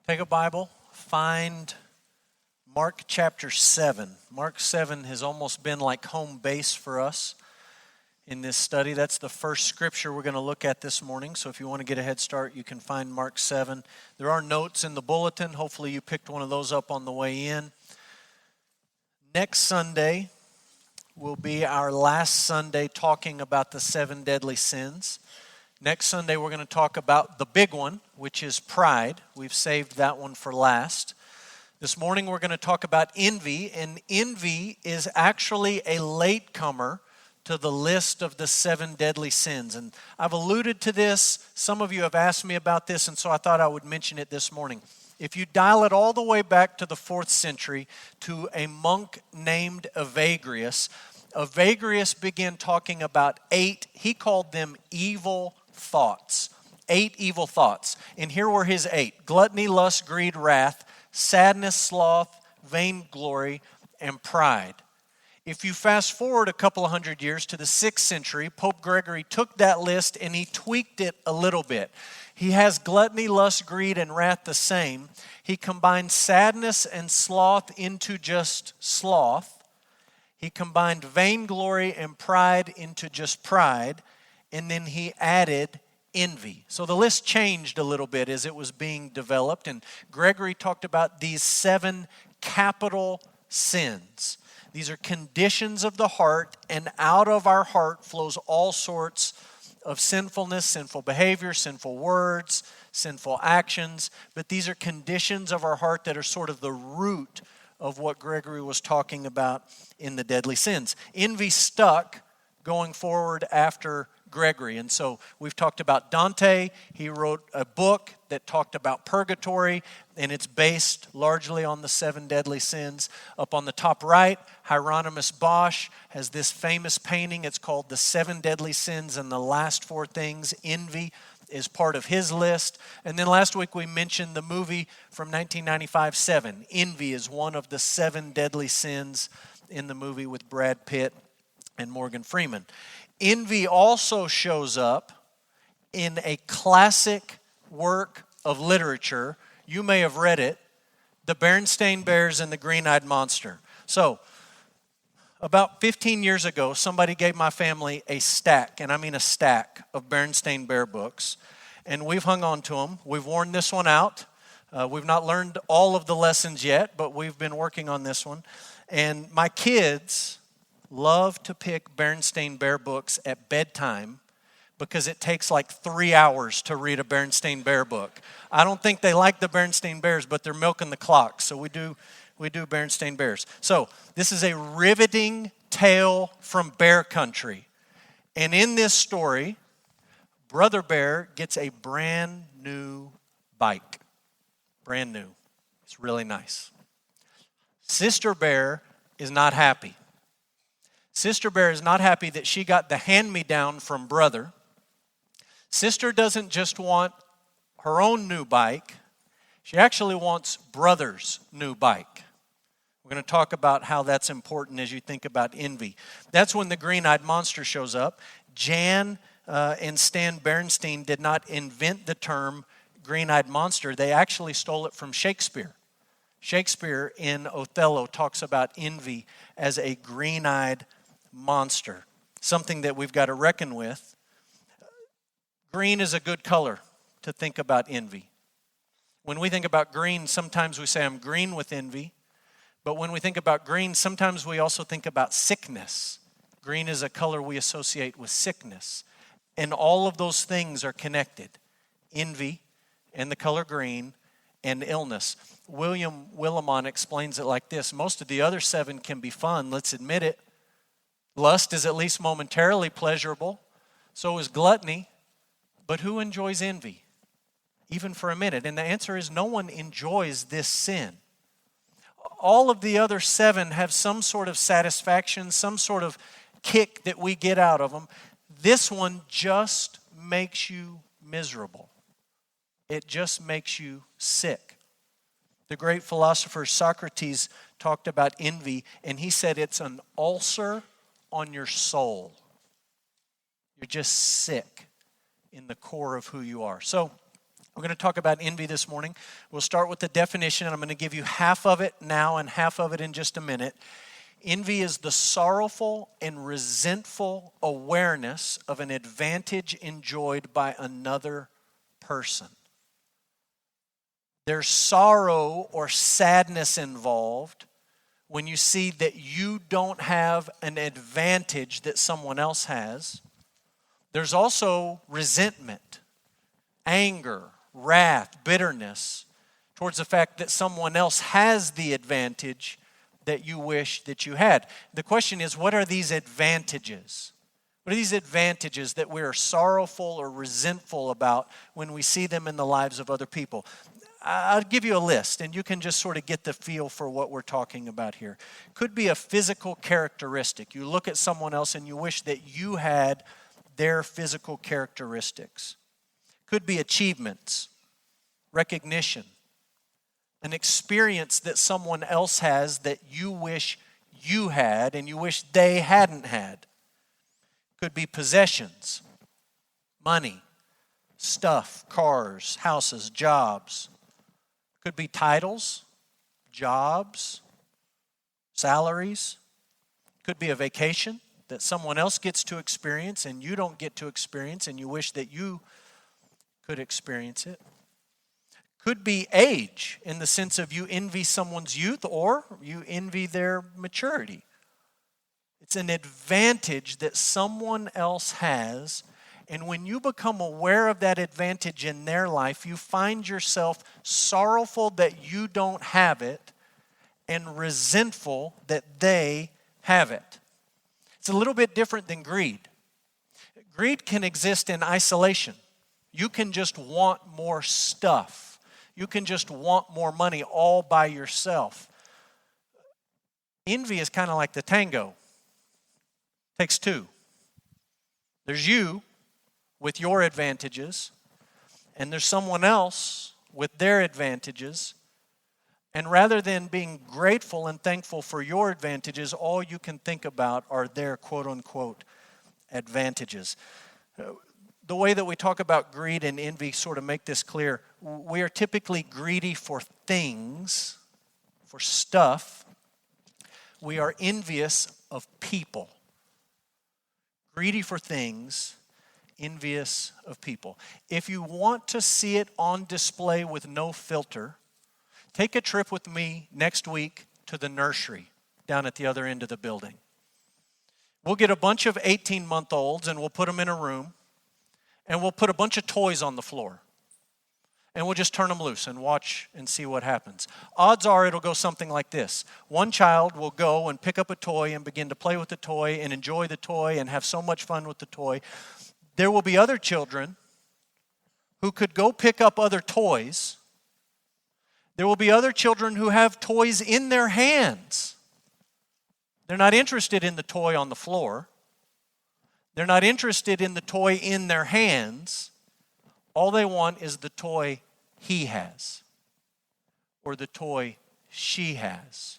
Take a Bible, find Mark chapter 7. Mark 7 has almost been like home base for us in this study. That's the first scripture we're going to look at this morning. So if you want to get a head start, you can find Mark 7. There are notes in the bulletin. Hopefully you picked one of those up on the way in. Next Sunday will be our last Sunday talking about the 7 deadly sins. Next Sunday, we're going to talk about the big one, which is pride. We've saved that one for last. This morning, we're going to talk about envy, and envy is actually a latecomer to the list of the 7 deadly sins. And I've alluded to this. Some of you have asked me about this, and so I thought I would mention it this morning. If you dial it all the way back to the 4th century to a monk named Evagrius, Evagrius began talking about 8, he called them evil thoughts. 8 evil thoughts. And here were his 8. Gluttony, lust, greed, wrath, sadness, sloth, vainglory, and pride. If you fast forward a couple of hundred years to the 6th century, Pope Gregory took that list and he tweaked it a little bit. He has gluttony, lust, greed, and wrath the same. He combined sadness and sloth into just sloth. He combined vainglory and pride into just pride. And then he added envy. So the list changed a little bit as it was being developed. And Gregory talked about these 7 capital sins. These are conditions of the heart, and out of our heart flows all sorts of sinfulness, sinful behavior, sinful words, sinful actions. But these are conditions of our heart that are sort of the root of what Gregory was talking about in the deadly sins. Envy stuck going forward after Gregory. And so we've talked about Dante. He wrote a book that talked about purgatory, and it's based largely on the 7 deadly sins. Up on the top right, Hieronymus Bosch has this famous painting. It's called The 7 Deadly Sins and the Last 4 Things. Envy is part of his list. And then last week we mentioned the movie from 1995, 7. Envy is one of the 7 deadly sins in the movie with Brad Pitt and Morgan Freeman. Envy also shows up in a classic work of literature. You may have read it, The Berenstain Bears and the Green-Eyed Monster. So, about 15 years ago, somebody gave my family a stack, and I mean a stack, of Berenstain Bear books. And we've hung on to them. We've worn this one out. We've not learned all of the lessons yet, but we've been working on this one. And my kids love to pick Berenstain Bear books at bedtime because it takes like 3 hours to read a Berenstain Bear book. I don't think they like the Berenstain Bears, but they're milking the clock, so we do Berenstain Bears. So this is a riveting tale from bear country. And in this story, Brother Bear gets a brand new bike. Brand new. It's really nice. Sister Bear is not happy. Sister Bear is not happy that she got the hand-me-down from Brother. Sister doesn't just want her own new bike. She actually wants Brother's new bike. We're going to talk about how that's important as you think about envy. That's when the green-eyed monster shows up. Jan and Stan Berenstain did not invent the term green-eyed monster. They actually stole it from Shakespeare. Shakespeare in Othello talks about envy as a green-eyed monster, something that we've got to reckon with. Green is a good color to think about envy. When we think about green, sometimes we say, I'm green with envy. But when we think about green, sometimes we also think about sickness. Green is a color we associate with sickness. And all of those things are connected. Envy and the color green and illness. William Willimon explains it like this. Most of the other 7 can be fun, let's admit it. Lust is at least momentarily pleasurable. So is gluttony. But who enjoys envy? Even for a minute. And the answer is no one enjoys this sin. All of the other 7 have some sort of satisfaction, some sort of kick that we get out of them. This one just makes you miserable. It just makes you sick. The great philosopher Socrates talked about envy, and he said it's an ulcer on your soul. You're just sick in the core of who you are. So We're going to talk about envy this morning. We'll start with the definition, and I'm going to give you half of it now and half of it in just a minute. Envy is the sorrowful and resentful awareness of an advantage enjoyed by another person. There's sorrow or sadness involved when you see that you don't have an advantage that someone else has. There's also resentment, anger, wrath, bitterness towards the fact that someone else has the advantage that you wish that you had. The question is, what are these advantages? What are these advantages that we are sorrowful or resentful about when we see them in the lives of other people? I'll give you a list, and you can just sort of get the feel for what we're talking about here. Could be a physical characteristic. You look at someone else and you wish that you had their physical characteristics. Could be achievements, recognition, an experience that someone else has that you wish you had and you wish they hadn't had. Could be possessions, money, stuff, cars, houses, jobs. Could be titles, jobs, salaries. Could be a vacation that someone else gets to experience and you don't get to experience and you wish that you could experience it. Could be age in the sense of you envy someone's youth or you envy their maturity. It's an advantage that someone else has, and when you become aware of that advantage in their life, you find yourself sorrowful that you don't have it and resentful that they have it. It's a little bit different than greed. Greed can exist in isolation. You can just want more stuff. You can just want more money all by yourself. Envy is kind of like the tango. It takes two. There's you with your advantages, and there's someone else with their advantages. And rather than being grateful and thankful for your advantages, all you can think about are their quote-unquote advantages. The way that we talk about greed and envy sort of make this clear. We are typically greedy for things, for stuff. We are envious of people. Greedy for things, envious of people. If you want to see it on display with no filter, take a trip with me next week to the nursery down at the other end of the building. We'll get a bunch of 18-month-olds and we'll put them in a room. And we'll put a bunch of toys on the floor. And we'll just turn them loose and watch and see what happens. Odds are it'll go something like this. One child will go and pick up a toy and begin to play with the toy and enjoy the toy and have so much fun with the toy. There will be other children who could go pick up other toys. There will be other children who have toys in their hands. They're not interested in the toy on the floor. They're not interested in the toy in their hands. All they want is the toy he has or the toy she has.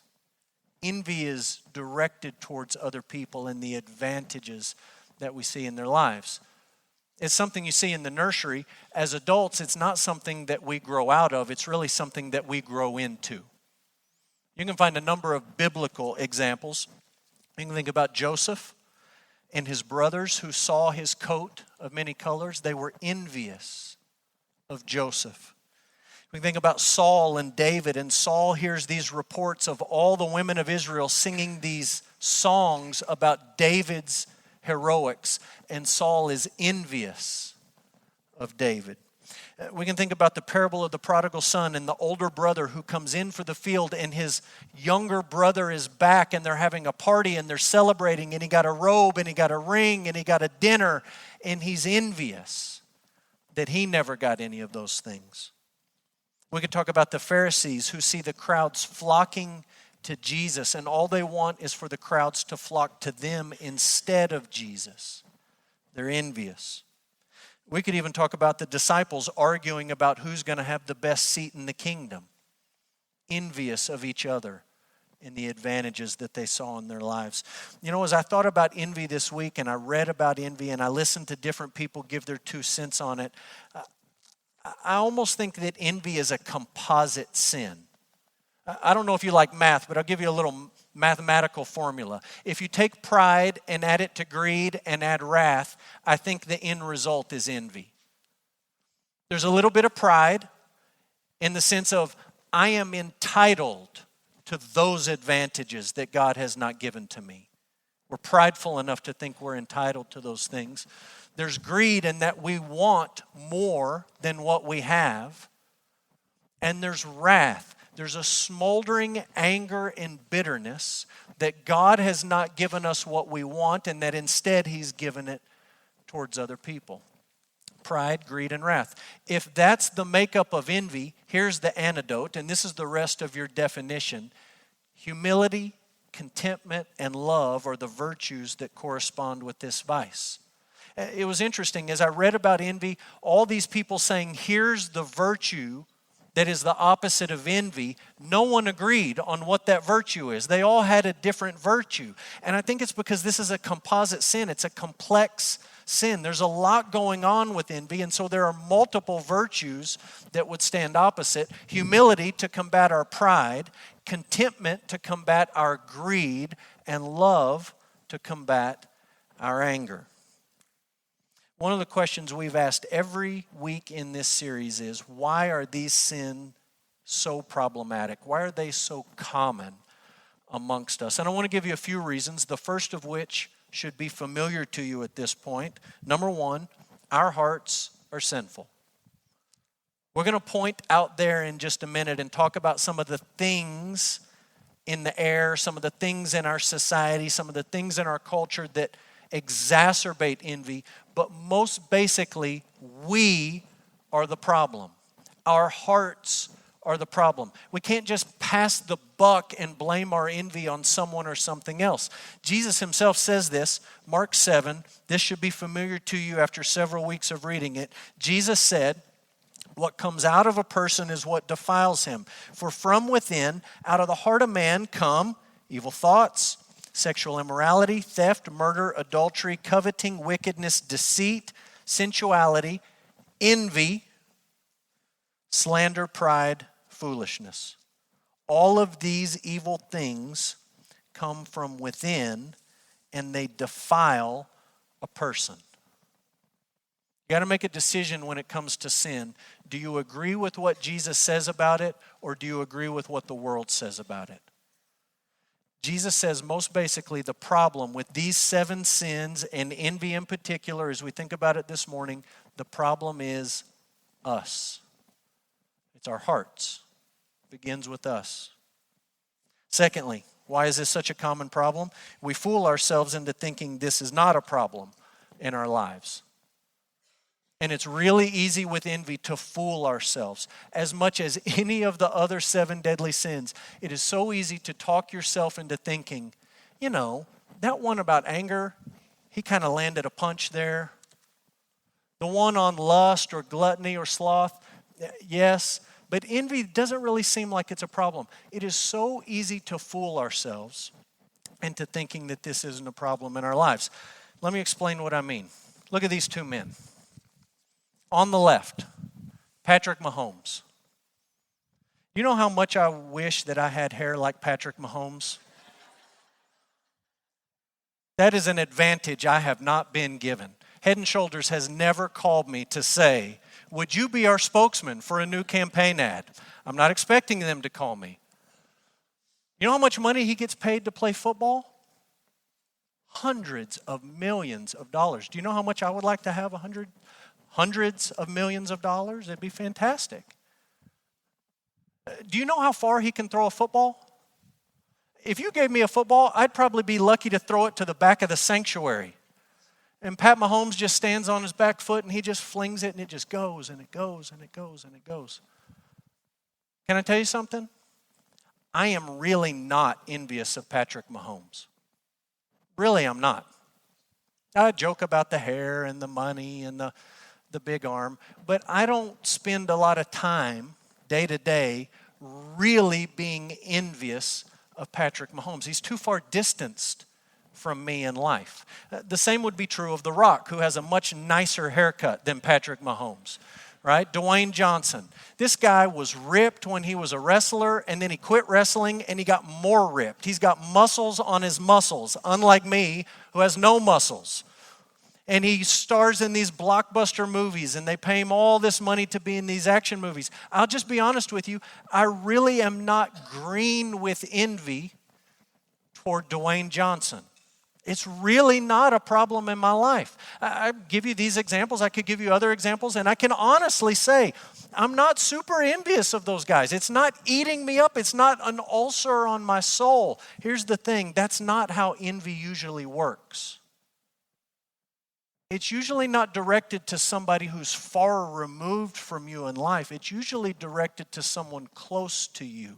Envy is directed towards other people and the advantages that we see in their lives. It's something you see in the nursery. As adults, it's not something that we grow out of. It's really something that we grow into. You can find a number of biblical examples. You can think about Joseph and his brothers who saw his coat of many colors. They were envious of Joseph. We can think about Saul and David, and Saul hears these reports of all the women of Israel singing these songs about David's heroics, and Saul is envious of David. We can think about the parable of the prodigal son and the older brother who comes in for the field and his younger brother is back and they're having a party and they're celebrating and he got a robe and he got a ring and he got a dinner and he's envious that he never got any of those things. We could talk about the Pharisees who see the crowds flocking to Jesus and all they want is for the crowds to flock to them instead of Jesus. They're envious. We could even talk about the disciples arguing about who's going to have the best seat in the kingdom, envious of each other and the advantages that they saw in their lives. You know, as I thought about envy this week and I read about envy and I listened to different people give their 2 cents on it, I almost think that envy is a composite sin. I don't know if you like math, but I'll give you a little mathematical formula. If you take pride and add it to greed and add wrath, I think the end result is envy. There's a little bit of pride in the sense of I am entitled to those advantages that God has not given to me. We're prideful enough to think we're entitled to those things. There's greed in that we want more than what we have. And there's wrath. There's a smoldering anger and bitterness that God has not given us what we want and that instead He's given it towards other people. Pride, greed, and wrath. If that's the makeup of envy, here's the antidote, and this is the rest of your definition. Humility, contentment, and love are the virtues that correspond with this vice. It was interesting, as I read about envy, all these people saying, here's the virtue that is the opposite of envy. No one agreed on what that virtue is. They all had a different virtue. And I think it's because this is a composite sin. It's a complex sin. There's a lot going on with envy, and so there are multiple virtues that would stand opposite. Humility to combat our pride, contentment to combat our greed, and love to combat our anger. One of the questions we've asked every week in this series is, why are these sins so problematic? Why are they so common amongst us? And I want to give you a few reasons, the first of which should be familiar to you at this point. Number one, our hearts are sinful. We're going to point out there in just a minute and talk about some of the things in the air, some of the things in our society, some of the things in our culture that exacerbate envy. But most basically, we are the problem. Our hearts are the problem. We can't just pass the buck and blame our envy on someone or something else. Jesus himself says this, Mark 7. This should be familiar to you after several weeks of reading it. Jesus said, what comes out of a person is what defiles him. For from within, out of the heart of man, come evil thoughts, sexual immorality, theft, murder, adultery, coveting, wickedness, deceit, sensuality, envy, slander, pride, foolishness. All of these evil things come from within, and they defile a person. You got to make a decision when it comes to sin. Do you agree with what Jesus says about it, or do you agree with what the world says about it? Jesus says most basically the problem with these 7 sins and envy in particular, as we think about it this morning, the problem is us. It's our hearts. It begins with us. Secondly, why is this such a common problem? We fool ourselves into thinking this is not a problem in our lives. And it's really easy with envy to fool ourselves. As much as any of the other 7 deadly sins, it is so easy to talk yourself into thinking, you know, that one about anger, he kind of landed a punch there. The one on lust or gluttony or sloth, yes, but envy doesn't really seem like it's a problem. It is so easy to fool ourselves into thinking that this isn't a problem in our lives. Let me explain what I mean. Look at these 2 men. On the left, Patrick Mahomes. You know how much I wish that I had hair like Patrick Mahomes? That is an advantage I have not been given. Head & Shoulders has never called me to say, would you be our spokesman for a new campaign ad? I'm not expecting them to call me. You know how much money he gets paid to play football? Hundreds of millions of dollars. Do you know how much I would like to have? Hundreds of millions of dollars? It'd be fantastic. Do you know how far he can throw a football? If you gave me a football, I'd probably be lucky to throw it to the back of the sanctuary. And Pat Mahomes just stands on his back foot and he just flings it and it just goes and it goes and it goes and it goes. Can I tell you something? I am really not envious of Patrick Mahomes. Really, I'm not. I joke about the hair and the money and the big arm, but I don't spend a lot of time day to day really being envious of Patrick Mahomes. He's too far distanced from me in life. The same would be true of The Rock, who has a much nicer haircut than Patrick Mahomes. right? Dwayne Johnson. This guy was ripped when he was a wrestler, and then he quit wrestling and he got more ripped. He's got muscles on his muscles, unlike me, who has no muscles. And he stars in these blockbuster movies, and they pay him all this money to be in these action movies. I'll just be honest with you, I really am not green with envy toward Dwayne Johnson. It's really not a problem in my life. I give you these examples. I could give you other examples, and I can honestly say I'm not super envious of those guys. It's not eating me up. It's not an ulcer on my soul. Here's the thing. That's not how envy usually works. It's usually not directed to somebody who's far removed from you in life. It's usually directed to someone close to you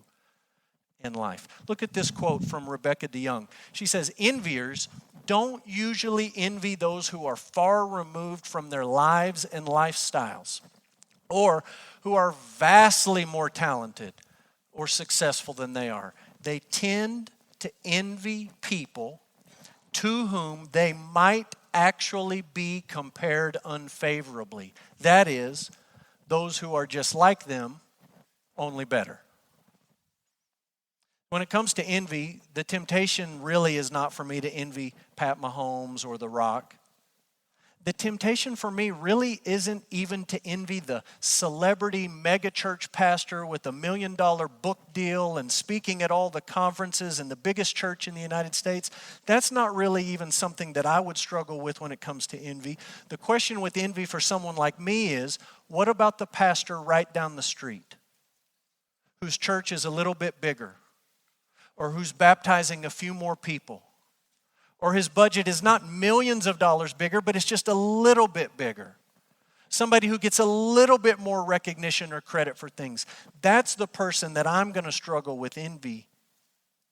in life. Look at this quote from Rebecca DeYoung. She says, "Enviers don't usually envy those who are far removed from their lives and lifestyles, or who are vastly more talented or successful than they are. They tend to envy people to whom they might actually be compared unfavorably. That is, those who are just like them, only better." When it comes to envy, the temptation really is not for me to envy Pat Mahomes or The Rock. The temptation for me really isn't even to envy the celebrity megachurch pastor with $1 million book deal and speaking at all the conferences and the biggest church in the United States. That's not really even something that I would struggle with when it comes to envy. The question with envy for someone like me is, what about the pastor right down the street whose church is a little bit bigger, or who's baptizing a few more people, or his budget is not millions of dollars bigger, but it's just a little bit bigger? Somebody who gets a little bit more recognition or credit for things. That's the person that I'm going to struggle with envy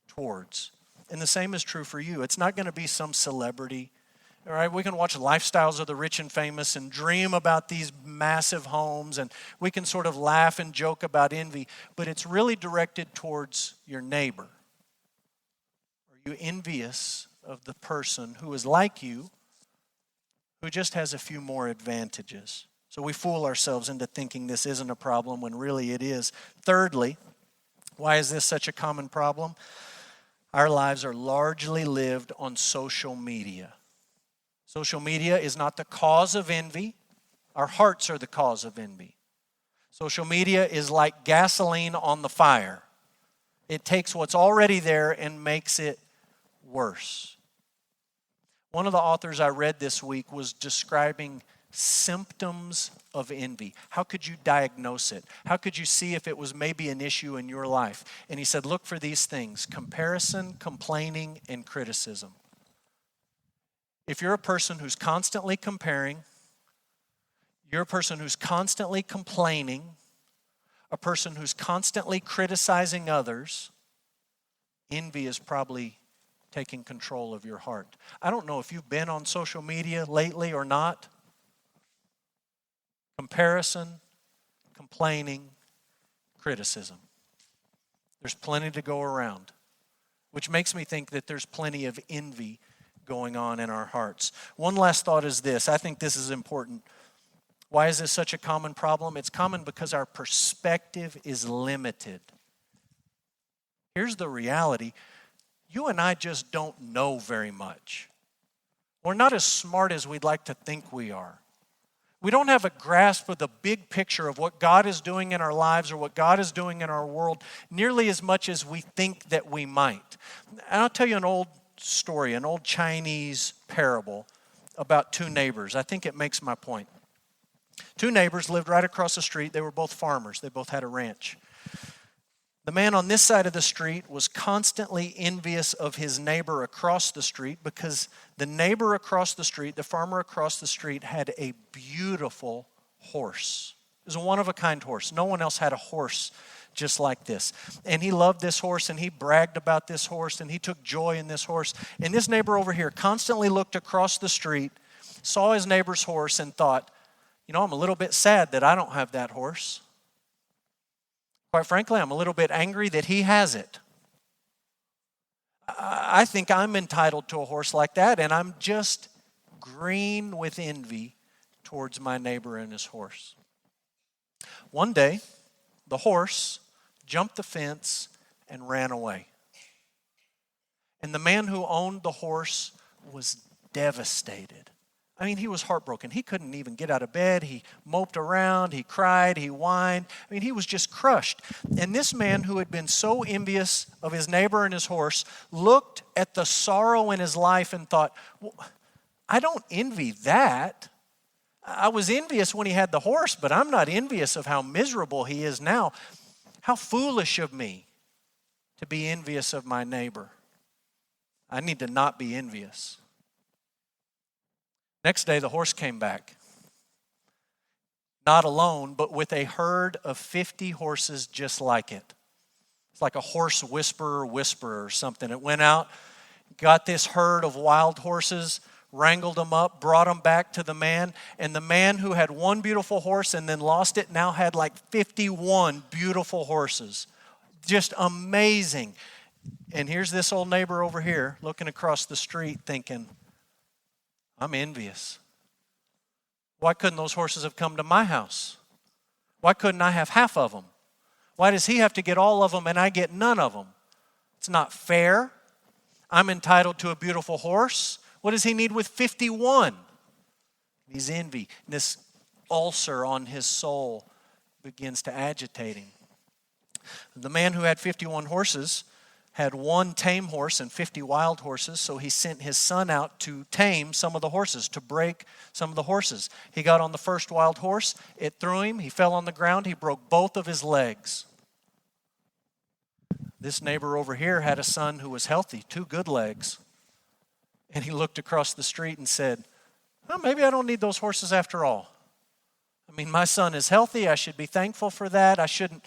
towards. And the same is true for you. It's not going to be some celebrity. All right, we can watch Lifestyles of the Rich and Famous and dream about these massive homes, and we can sort of laugh and joke about envy, but it's really directed towards your neighbor. Are you envious of the person who is like you, who just has a few more advantages? So we fool ourselves into thinking this isn't a problem when really it is. Thirdly, why is this such a common problem? Our lives are largely lived on social media. Social media is not the cause of envy. Our hearts are the cause of envy. Social media is like gasoline on the fire. It takes what's already there and makes it worse. One of the authors I read this week was describing symptoms of envy. How could you diagnose it? How could you see if it was maybe an issue in your life? And he said, look for these things: comparison, complaining, and criticism. If you're a person who's constantly comparing, you're a person who's constantly complaining, a person who's constantly criticizing others, envy is probably taking control of your heart. I don't know if you've been on social media lately or not. Comparison, complaining, criticism. There's plenty to go around, which makes me think that there's plenty of envy going on in our hearts. One last thought is this. I think this is important. Why is this such a common problem? It's common because our perspective is limited. Here's the reality. You and I just don't know very much. We're not as smart as we'd like to think we are. We don't have a grasp of the big picture of what God is doing in our lives or what God is doing in our world nearly as much as we think that we might. And I'll tell you an old story, an old Chinese parable about two neighbors. I think it makes my point. Two neighbors lived right across the street. They were both farmers. They both had a ranch. The man on this side of the street was constantly envious of his neighbor across the street because the neighbor across the street, the farmer across the street, had a beautiful horse. It was a one-of-a-kind horse. No one else had a horse just like this. And he loved this horse, and he bragged about this horse, and he took joy in this horse. And this neighbor over here constantly looked across the street, saw his neighbor's horse, and thought, you know, I'm a little bit sad that I don't have that horse. Quite frankly, I'm a little bit angry that he has it. I think I'm entitled to a horse like that, and I'm just green with envy towards my neighbor and his horse. One day, the horse jumped the fence and ran away. And the man who owned the horse was devastated. I mean, he was heartbroken. He couldn't even get out of bed. He moped around. He cried. He whined. I mean, he was just crushed. And this man who had been so envious of his neighbor and his horse looked at the sorrow in his life and thought, well, I don't envy that. I was envious when he had the horse, but I'm not envious of how miserable he is now. How foolish of me to be envious of my neighbor. I need to not be envious. Next day, the horse came back. Not alone, but with a herd of 50 horses just like it. It's like a horse whisperer or something. It went out, got this herd of wild horses, wrangled them up, brought them back to the man. And the man who had one beautiful horse and then lost it now had like 51 beautiful horses. Just amazing. And here's this old neighbor over here looking across the street thinking, I'm envious. Why couldn't those horses have come to my house? Why couldn't I have half of them? Why does he have to get all of them and I get none of them? It's not fair. I'm entitled to a beautiful horse. What does he need with 51? He's envy. This ulcer on his soul begins to agitate him. The man who had 51 horses had one tame horse and 50 wild horses, so he sent his son out to tame some of the horses, to break some of the horses. He got on the first wild horse, it threw him, he fell on the ground, he broke both of his legs. This neighbor over here had a son who was healthy, 2 good legs. And he looked across the street and said, well, maybe I don't need those horses after all. I mean, my son is healthy, I should be thankful for that, I shouldn't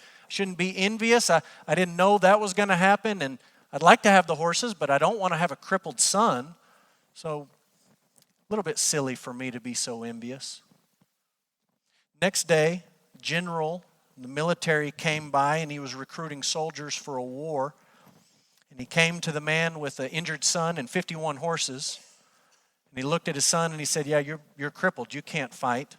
be envious. I didn't know that was going to happen, and I'd like to have the horses, but I don't want to have a crippled son. So a little bit silly for me to be so envious. Next day, the military came by, and he was recruiting soldiers for a war. And he came to the man with an injured son and 51 horses. And he looked at his son and he said, yeah, you're crippled. You can't fight.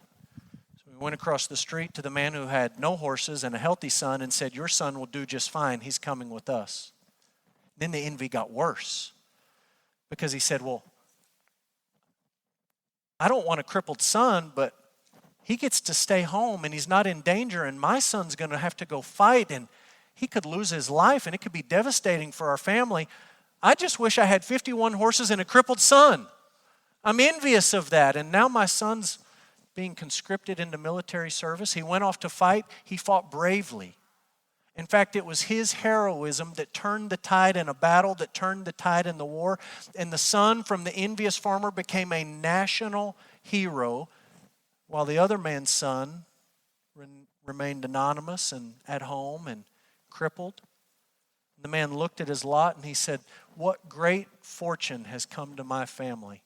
We went across the street to the man who had no horses and a healthy son and said, your son will do just fine. He's coming with us. Then the envy got worse because he said, well, I don't want a crippled son, but he gets to stay home and he's not in danger, and my son's going to have to go fight and he could lose his life and it could be devastating for our family. I just wish I had 51 horses and a crippled son. I'm envious of that, and now my son's being conscripted into military service. He went off to fight. He fought bravely. In fact, it was his heroism that turned the tide in a battle, that turned the tide in the war. And the son from the envious farmer became a national hero, while the other man's son remained anonymous and at home and crippled. The man looked at his lot and he said, what great fortune has come to my family,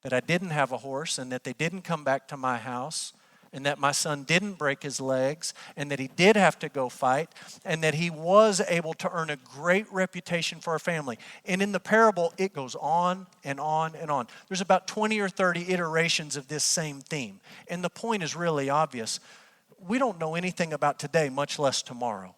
that I didn't have a horse and that they didn't come back to my house and that my son didn't break his legs and that he did have to go fight and that he was able to earn a great reputation for our family. And in the parable, it goes on and on and on. There's about 20 or 30 iterations of this same theme. And the point is really obvious. We don't know anything about today, much less tomorrow.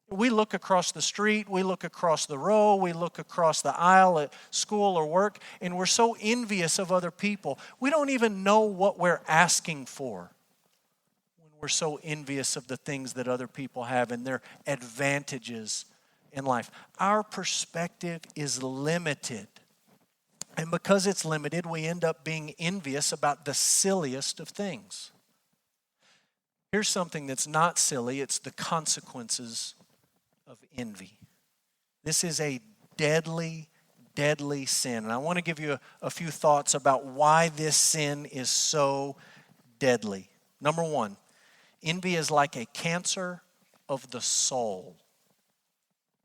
We look across the street, we look across the row, we look across the aisle at school or work, and we're so envious of other people. We don't even know what we're asking for when we're so envious of the things that other people have and their advantages in life. Our perspective is limited. And because it's limited, we end up being envious about the silliest of things. Here's something that's not silly, it's the consequences of envy. This is a deadly, deadly sin. And I want to give you a few thoughts about why this sin is so deadly. Number one, envy is like a cancer of the soul.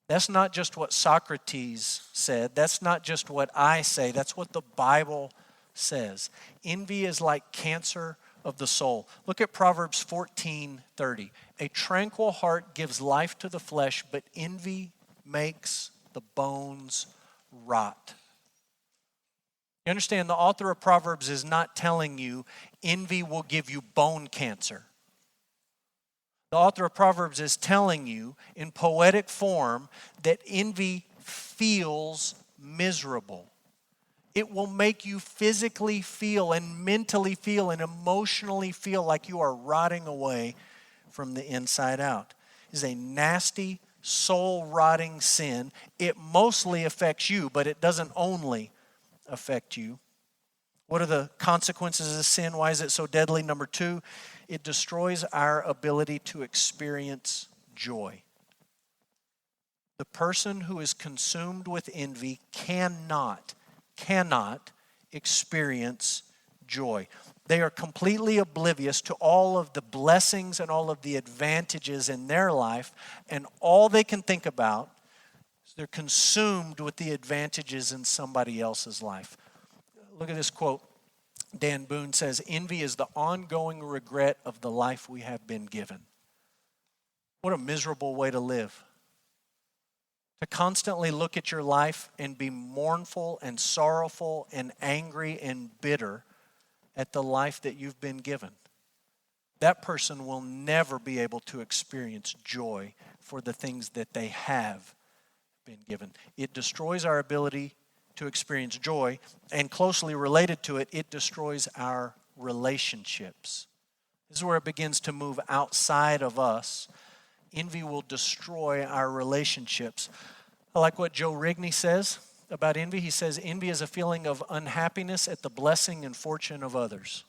That's not just what Socrates said. That's not just what I say. That's what the Bible says. Envy is like cancer of the soul. Look at Proverbs 14:30. A tranquil heart gives life to the flesh, but envy makes the bones rot. You understand, the author of Proverbs is not telling you envy will give you bone cancer. The author of Proverbs is telling you in poetic form that envy feels miserable. It will make you physically feel and mentally feel and emotionally feel like you are rotting away from the inside out. It is a nasty, soul-rotting sin. It mostly affects you, but it doesn't only affect you. What are the consequences of sin? Why is it so deadly? Number 2, it destroys our ability to experience joy. The person who is consumed with envy cannot experience joy. They are completely oblivious to all of the blessings and all of the advantages in their life, and all they can think about is they're consumed with the advantages in somebody else's life. Look at this quote. Dan Boone says, "Envy is the ongoing regret of the life we have been given." What a miserable way to live. To constantly look at your life and be mournful and sorrowful and angry and bitter at the life that you've been given. That person will never be able to experience joy for the things that they have been given. It destroys our ability to experience joy, and closely related to it, it destroys our relationships. This is where it begins to move outside of us. Envy will destroy our relationships. I like what Joe Rigney says about envy. He says, envy is a feeling of unhappiness at the blessing and fortune of others.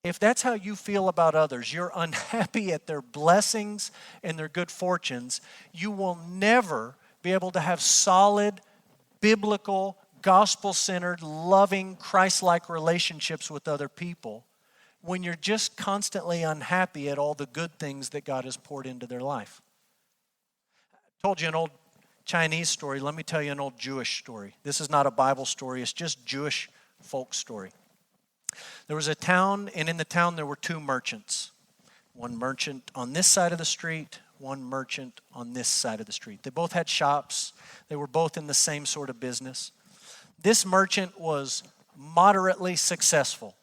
If that's how you feel about others, you're unhappy at their blessings and their good fortunes, you will never be able to have solid, biblical, gospel-centered, loving, Christ-like relationships with other people when you're just constantly unhappy at all the good things that God has poured into their life. I told you an old Chinese story. Let me tell you an old Jewish story. This is not a Bible story. It's just Jewish folk story. There was a town, and in the town there were 2 merchants. One merchant on this side of the street, one merchant on this side of the street. They both had shops. They were both in the same sort of business. This merchant was moderately successful.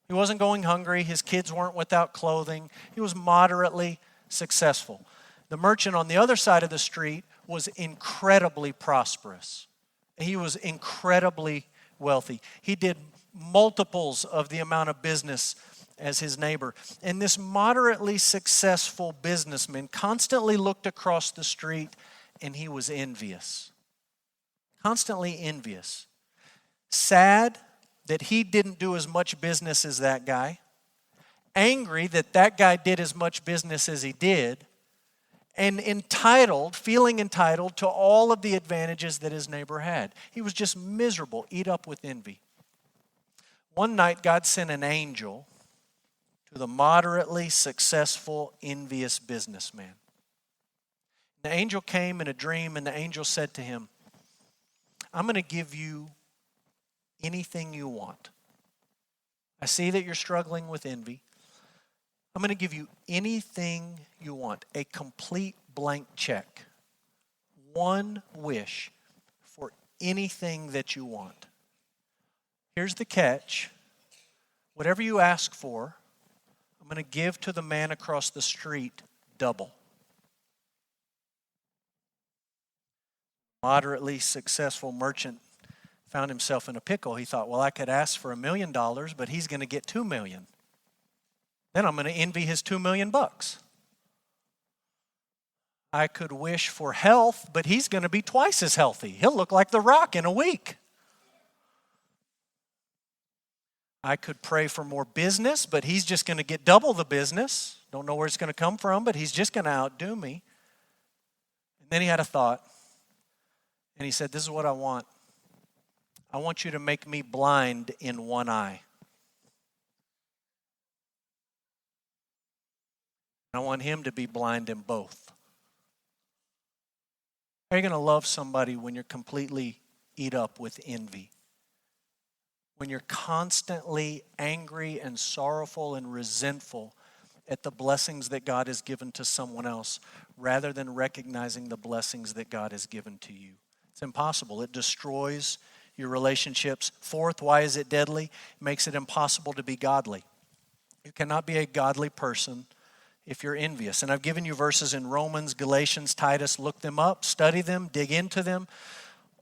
He wasn't going hungry. His kids weren't without clothing. He was moderately successful. The merchant on the other side of the street was incredibly prosperous. He was incredibly wealthy. He did multiples of the amount of business as his neighbor. And this moderately successful businessman constantly looked across the street and he was envious. Constantly envious. Sad that he didn't do as much business as that guy. Angry that that guy did as much business as he did. And feeling entitled to all of the advantages that his neighbor had. He was just miserable, eat up with envy. One night, God sent an angel to the moderately successful, envious businessman. The angel came in a dream, and the angel said to him, "I'm going to give you anything you want. I see that you're struggling with envy. I'm going to give you anything you want, a complete blank check, one wish for anything that you want. Here's the catch. Whatever you ask for, I'm going to give to the man across the street double." Moderately successful merchant found himself in a pickle. He thought, well, I could ask for $1 million, but he's going to get $2 million. Then I'm going to envy his $2 million. I could wish for health, but he's going to be twice as healthy. He'll look like The Rock in a week. I could pray for more business, but he's just going to get double the business. Don't know where it's going to come from, but he's just going to outdo me. And then he had a thought, and he said, this is what I want. I want you to make me blind in one eye. I want him to be blind in both. How are you going to love somebody when you're completely eat up with envy? When you're constantly angry and sorrowful and resentful at the blessings that God has given to someone else, rather than recognizing the blessings that God has given to you. It's impossible. It destroys your relationships. Fourth, why is it deadly? It makes it impossible to be godly. You cannot be a godly person if you're envious. And I've given you verses in Romans, Galatians, Titus. Look them up, study them, dig into them.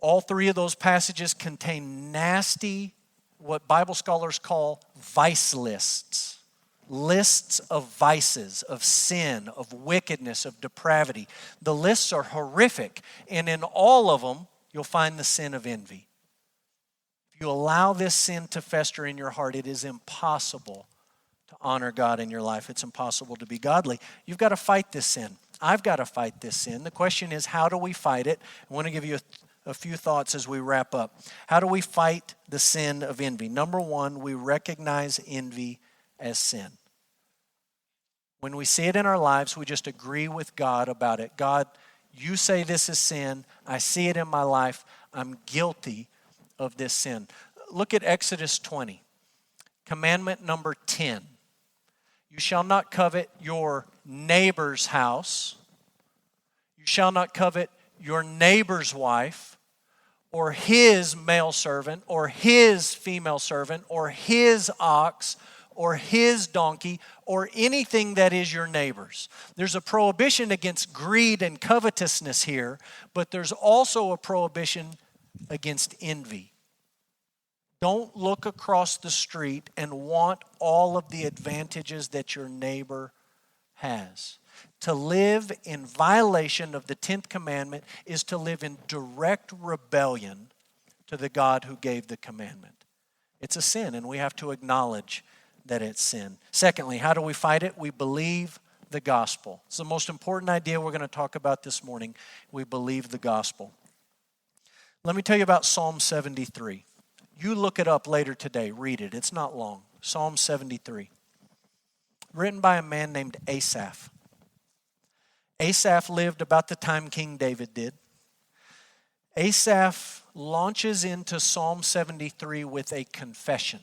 All three of those passages contain nasty, what Bible scholars call vice lists. Lists of vices, of sin, of wickedness, of depravity. The lists are horrific, and in all of them, you'll find the sin of envy. If you allow this sin to fester in your heart, it is impossible to honor God in your life. It's impossible to be godly. You've got to fight this sin. I've got to fight this sin. The question is, how do we fight it? I want to give you a few thoughts as we wrap up. How do we fight the sin of envy? Number one, we recognize envy as sin. When we see it in our lives, we just agree with God about it. God, you say this is sin. I see it in my life. I'm guilty of this sin. Look at Exodus 20. Commandment number 10. You shall not covet your neighbor's house. You shall not covet your neighbor's wife, or his male servant, or his female servant, or his ox, or his donkey, or anything that is your neighbor's. There's a prohibition against greed and covetousness here, but there's also a prohibition against envy. Don't look across the street and want all of the advantages that your neighbor has. To live in violation of the 10th commandment is to live in direct rebellion to the God who gave the commandment. It's a sin, and we have to acknowledge that it's sin. Secondly, how do we fight it? We believe the gospel. It's the most important idea we're going to talk about this morning. We believe the gospel. Let me tell you about Psalm 73. You look it up later today. Read it. It's not long. Psalm 73. Written by a man named Asaph. Asaph lived about the time King David did. Asaph launches into Psalm 73 with a confession.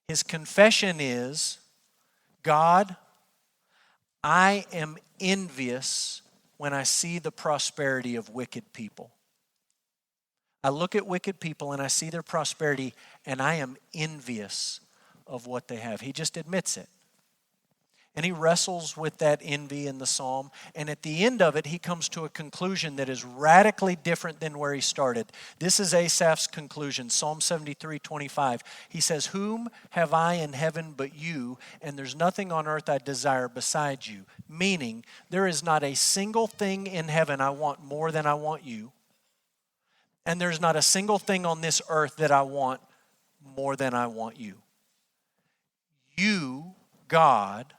His confession is, God, I am envious when I see the prosperity of wicked people. I look at wicked people and I see their prosperity and I am envious of what they have. He just admits it. And he wrestles with that envy in the psalm. And at the end of it, he comes to a conclusion that is radically different than where he started. This is Asaph's conclusion, Psalm 73:25. He says, whom have I in heaven but you, and there's nothing on earth I desire besides you. Meaning, there is not a single thing in heaven I want more than I want you. And there's not a single thing on this earth that I want more than I want you. You, God,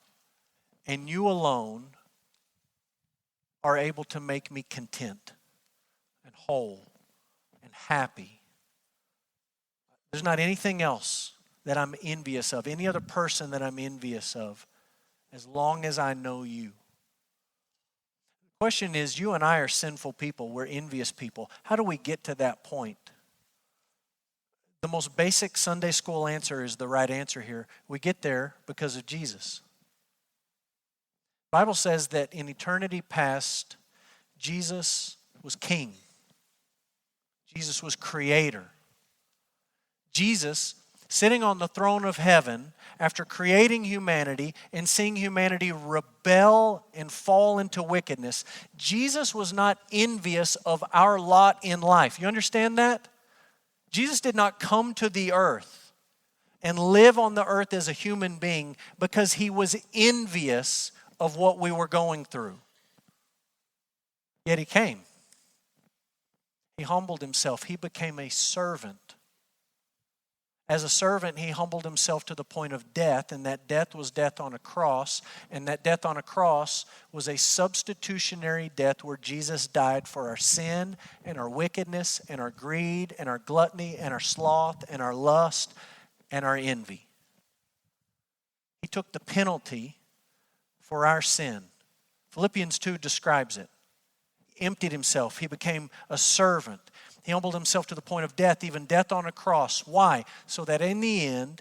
and you alone are able to make me content and whole and happy. There's not anything else that I'm envious of, any other person that I'm envious of, as long as I know you. The question is, you and I are sinful people. We're envious people. How do we get to that point? The most basic Sunday school answer is the right answer here. We get there because of Jesus. The Bible says that in eternity past, Jesus was king. Jesus was creator. Jesus, sitting on the throne of heaven, after creating humanity and seeing humanity rebel and fall into wickedness, Jesus was not envious of our lot in life. You understand that? Jesus did not come to the earth and live on the earth as a human being because he was envious of what we were going through. Yet he came. He humbled himself. He became a servant. As a servant, he humbled himself to the point of death, and that death was death on a cross. And that death on a cross was a substitutionary death where Jesus died for our sin and our wickedness and our greed and our gluttony and our sloth and our lust and our envy. He took the penalty for our sin. Philippians 2 describes it. He emptied himself. He became a servant. He humbled himself to the point of death, even death on a cross. Why? So that in the end,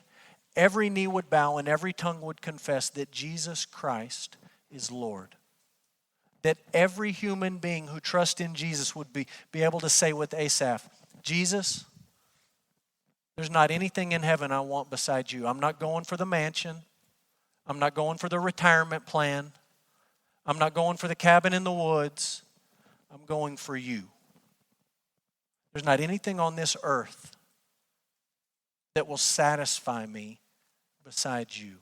every knee would bow and every tongue would confess that Jesus Christ is Lord. That every human being who trusts in Jesus would be able to say with Asaph, Jesus, there's not anything in heaven I want besides you. I'm not going for the mansion. I'm not going for the retirement plan. I'm not going for the cabin in the woods. I'm going for you. There's not anything on this earth that will satisfy me besides you.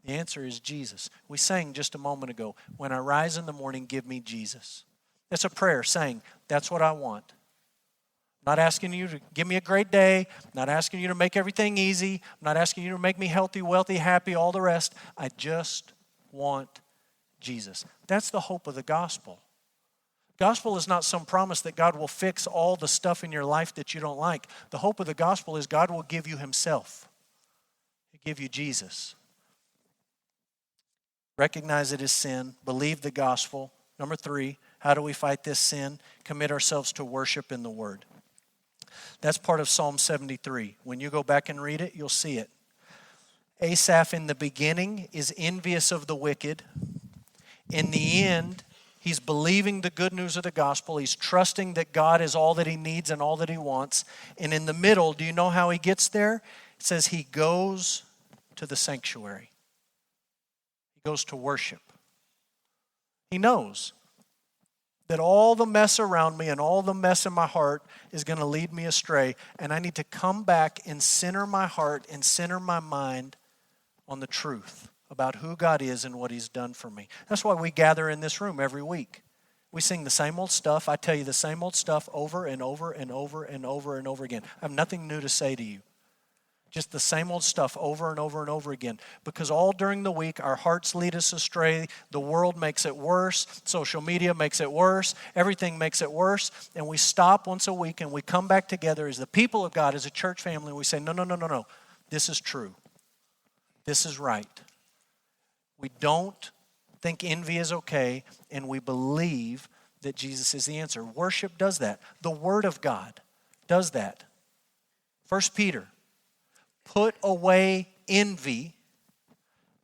The answer is Jesus. We sang just a moment ago, when I rise in the morning, give me Jesus. That's a prayer saying, that's what I want. I'm not asking you to give me a great day. I'm not asking you to make everything easy. I'm not asking you to make me healthy, wealthy, happy, all the rest. I just want Jesus. That's the hope of the gospel. Gospel is not some promise that God will fix all the stuff in your life that you don't like. The hope of the gospel is God will give you himself. He'll give you Jesus. Recognize it as sin. Believe the gospel. Number 3, how do we fight this sin? Commit ourselves to worship in the Word. That's part of Psalm 73. When you go back and read it, you'll see it. Asaph in the beginning is envious of the wicked. In the end, he's believing the good news of the gospel. He's trusting that God is all that he needs and all that he wants. And in the middle, do you know how he gets there? It says he goes to the sanctuary. He goes to worship. He knows that all the mess around me and all the mess in my heart is going to lead me astray. And I need to come back and center my heart and center my mind on the truth about who God is and what he's done for me. That's why we gather in this room every week. We sing the same old stuff. I tell you the same old stuff over and over and over and over and over again. I have nothing new to say to you. Just the same old stuff over and over and over again. Because all during the week, our hearts lead us astray. The world makes it worse. Social media makes it worse. Everything makes it worse. And we stop once a week and we come back together as the people of God, as a church family, and we say, no. This is true. This is right. We don't think envy is okay, and we believe that Jesus is the answer. Worship does that. The Word of God does that. 1 Peter, put away envy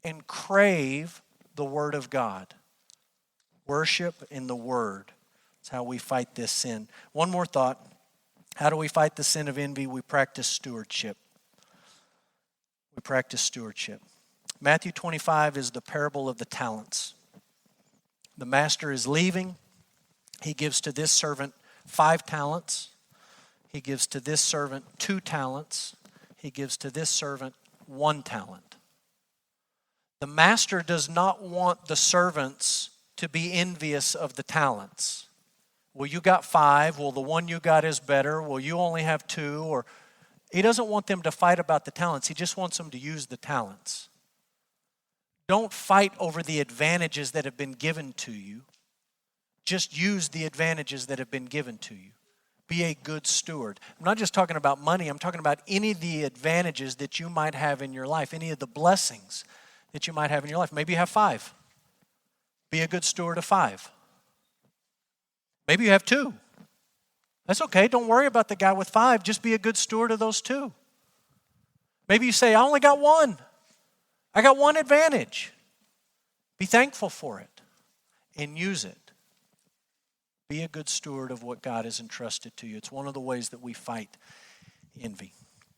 and crave the Word of God. Worship in the Word. That's how we fight this sin. One more thought. How do we fight the sin of envy? We practice stewardship. We practice stewardship. Matthew 25 is the parable of the talents. The master is leaving. He gives to this servant 5 talents. He gives to this servant 2 talents. He gives to this servant 1 talent. The master does not want the servants to be envious of the talents. Well, you got 5. Well, the one you got is better. Well, you only have 2. Or he doesn't want them to fight about the talents. He just wants them to use the talents. Don't fight over the advantages that have been given to you. Just use the advantages that have been given to you. Be a good steward. I'm not just talking about money. I'm talking about any of the advantages that you might have in your life, any of the blessings that you might have in your life. Maybe you have 5. Be a good steward of 5. Maybe you have 2. That's okay. Don't worry about the guy with 5. Just be a good steward of those 2. Maybe you say, I only got 1. I got 1 advantage. Be thankful for it and use it. Be a good steward of what God has entrusted to you. It's one of the ways that we fight envy.